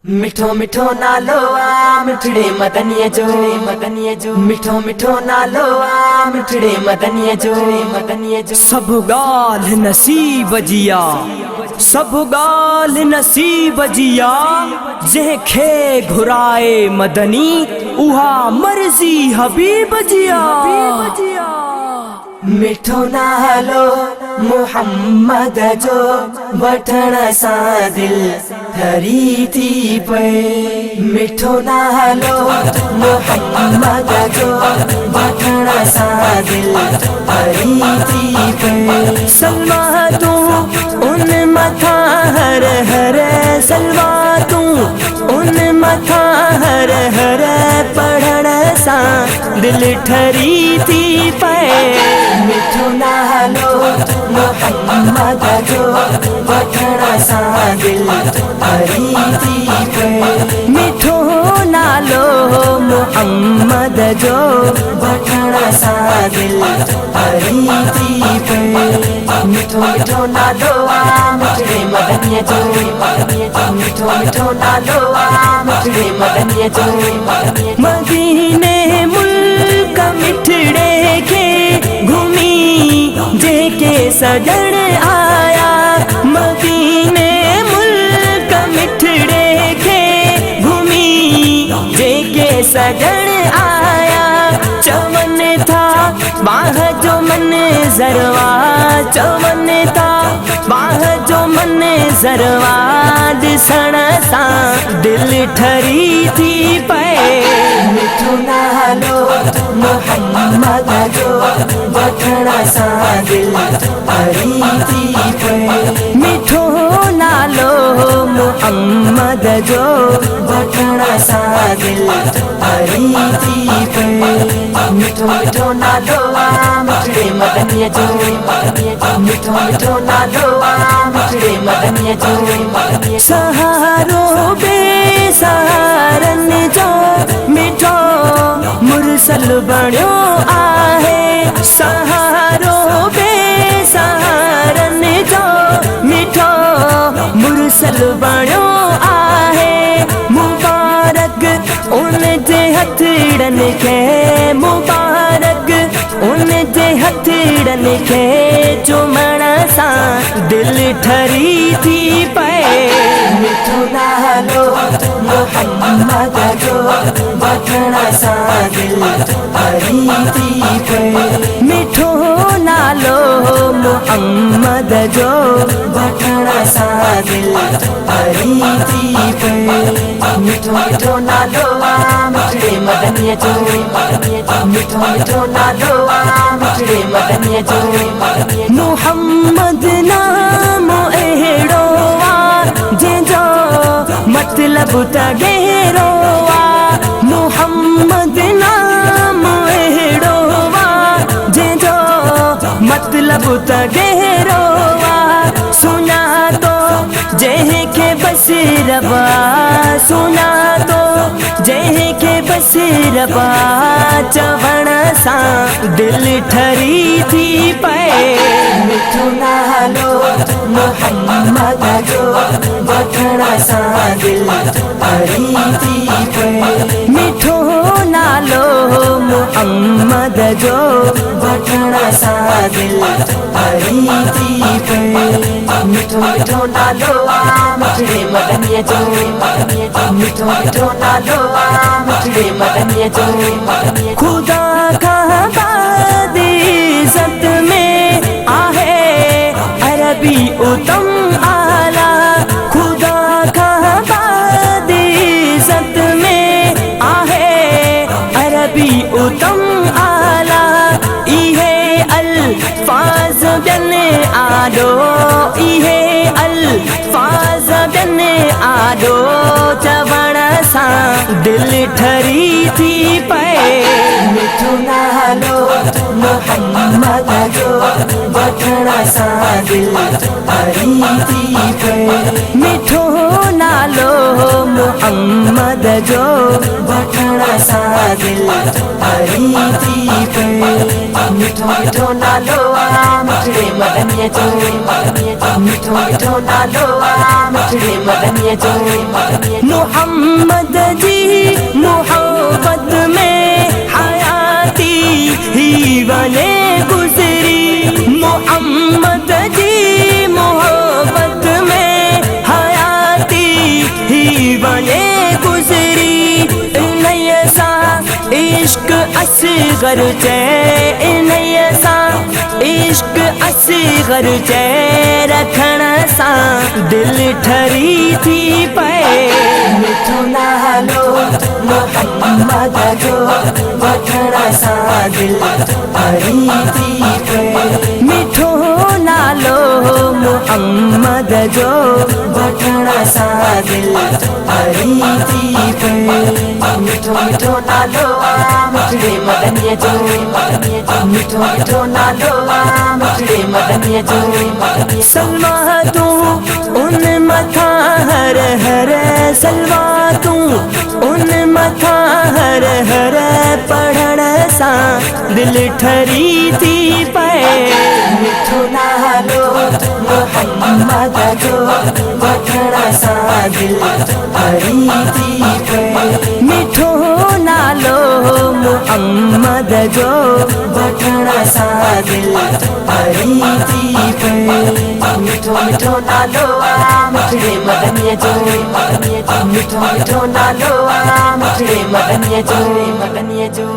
मिठो मिठो नालो आ मिठड़े मदनीअ जो मिठो मिठो नालो आ मिठड़े मदनीअ जो सब ॻाल्हि नसीब जिया सब ॻाल्हि नसीब जिया जंहिंखे घुराए मदनी उहा मर्ज़ी हबीब जिया मिठो नालो मोहम्मद जो वठण सां दिल ठरी थी पए मिठो नालो मोहम्मद जो वठण सां दिल ठरी थी पए सलमा तू उन मथा हर हर सलमा तू उन मथा हर हर पढ़ण सां दिल ठरी थी पए मिठो नालो मोहम्मद जो वठण सां दिल ठरी थी पए मिठो नालो मोहम्मद जो वठण सां दिल ठरी थी पए मिठो मिठो नालो आ मिठड़े मदनीअ जो मिठो मिठो नालो आ मिठड़े मदनीअ जो मदीने मुल्क मिठड़े के घूमी जेके सजण आया मदीने मुल्क मिठड़े के घूमी जेके सजण आया चवन था बाह जो मन ज़रवा चवन था बाह जो मन ज़रवा ॾिसण सां दिल ठरी थी पए मिठो नालो मोहम्मद जो वठण सां दिल ठरी थी पए मिठो नालो मोहम्मद जो वठण सां दिल ठरी थी पए मिठो मिठो नालो आ मिठड़े मदनीअ जो मिठो मिठो नालो आ मिठड़े मदनीअ जो सहारो बेसहारन जो मिठो मुरसल बणियो आहे सहारो बेसहारन जो मिठो मुरसल बणियो आहे मुबारक उन जे हथड़नि खे मुबारक उन जे हथड़नि खे चुमण सां दिल ठरी थी पए मिठो नालो मोहम्मद जो वठण सां दिल ठरी थी पए मिठो नालो मोहम्मद जो वठण सां दिल ठरी थी पए मिठो मिठो नालो आ मिठड़े मदनीअ जो मिठो मिठो नालो आ मिठड़े मदनीअ जो मोहम्मद नाम अहिड़ो आहे जंहिंजो मतलब त गहरो आहे मोहम्मद नाम अहिड़ो आहे जंहिंजो मतलब त गहरो आहे सुञातो जंहिंखे बसि रबा सुञातो जंहिंखे बसि रबा चवण सां दिल ठरी थी पए मिठो नालो मोहम्मद जो वठण सां दिल ठरी थी पए मिठो नालो मोहम्मद जो वठण सां दिल ठरी थी पए मिठो मिठो नालो आ मिठड़े मदनीअ जो मिठो मिठो नालो आ मिठड़े मदनीअ जो खुदा का बाद इज़्ज़त में आहे अरबी उत्तम आला खुदा का बाद इज़्ज़त में आहे अरबी उत्तम आला इहे अल्फाज़ ॿियनि आॾो इहे अल्फाज़ ॿियनि आॾो चवण सां दिल ठरी थी पए मिठो नालो मोहम्मद जो वठण सां दिल ठरी थी पए मिठो नालो मोहम्मद जो वठण सा दिल हरी थी पर मिठो मिठो नालो मिठड़े मदनिया जो मिठो मिठो नालो मिठड़े मदनिया जो मोहम्मद जी मोहब्बत में हयाती ही बने गुजरी मोहम्मद जी मोहब्बत में हयाती ही बने गुजरी नयसा इश्क असगर नयसा इश्क असगर रखण सा दिल ठरी थी पे मिठो नालो मोहम्मद जो वठण सा दिल हरी थी पे मिठो नालो मोहम्मद जो वठण सा दिल हरी थी पे मिठो मिठो नालो मिठड़े मदनिया जो मिठो मिठो नालो मिठड़े मदनिया जो सलवा तू उन मथा हर हर सलवा तू उन मथा हर हर पढ़ण सा दिल ठरी थी पे मिठो नालो मोहम्मद जो वठण सा दिल हरी थी पे मिठो नालो मोहम्मद जो वठण सा दिल हरी थी पे मिठो मिठो नालो मिठड़े मदनिया जो मिठो मिठो नालो मिठड़े मदनिया जो